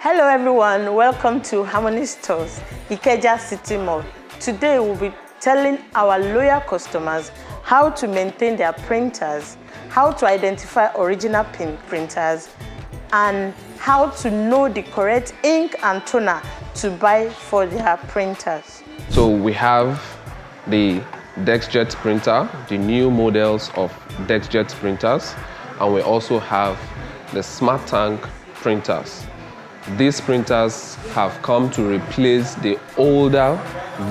Hello everyone, welcome to Harmony Stores, IKEJA City Mall. Today we'll be telling our loyal customers how to maintain their printers, how to identify original printers, and how to know the correct ink and toner to buy for their printers. So we have the DexJet printer, the new models of DexJet printers, and we also have the Smart Tank printers. These printers have come to replace the older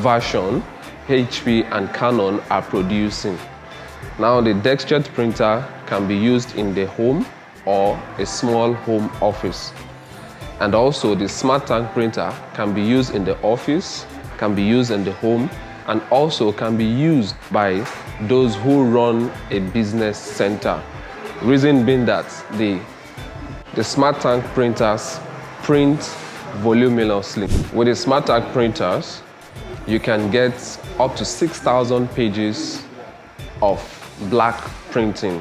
version HP and Canon are producing. Now the DexJet printer can be used in the home or a small home office. And also the Smart Tank printer can be used in the office, can be used in the home, and also can be used by those who run a business center. Reason being that the Smart Tank printers print voluminously. With the Smart Tank printers, you can get up to 6,000 pages of black printing,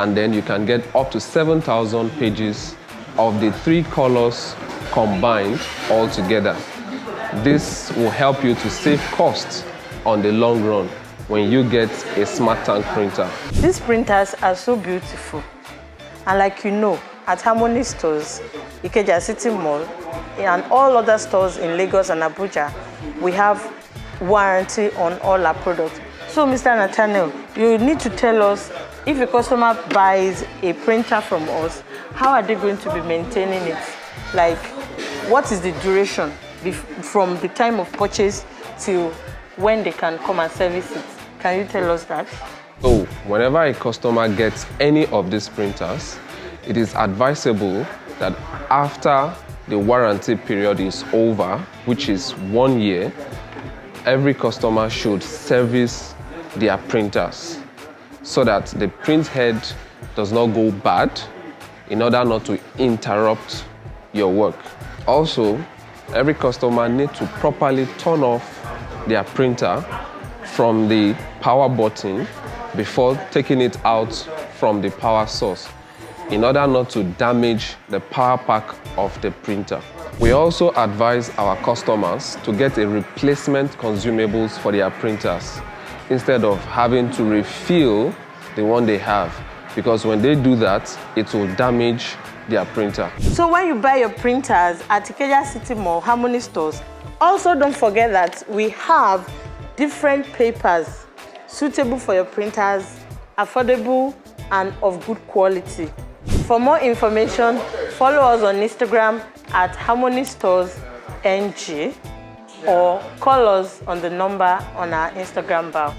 and then you can get up to 7,000 pages of the three colors combined all together. This will help you to save costs on the long run when you get a Smart Tank printer. These printers are so beautiful, and like you know, at Harmony Stores, IKEJA City Mall, and all other stores in Lagos and Abuja, we have warranty on all our products. So, Mr. Nathaniel, you need to tell us, if a customer buys a printer from us, how are they going to be maintaining it? Like, what is the duration from the time of purchase till when they can come and service it? Can you tell us that? So, whenever a customer gets any of these printers, it is advisable that after the warranty period is over, which is 1 year, every customer should service their printers so that the print head does not go bad in order not to interrupt your work. Also, every customer needs to properly turn off their printer from the power button before taking it out from the power source, in order not to damage the power pack of the printer. We also advise our customers to get a replacement consumables for their printers instead of having to refill the one they have, because when they do that, it will damage their printer. So when you buy your printers at IKEJA City Mall, Harmony Stores, also don't forget that we have different papers suitable for your printers, affordable and of good quality. For more information, follow us on Instagram at Harmony Stores NG or call us on the number on our Instagram bio.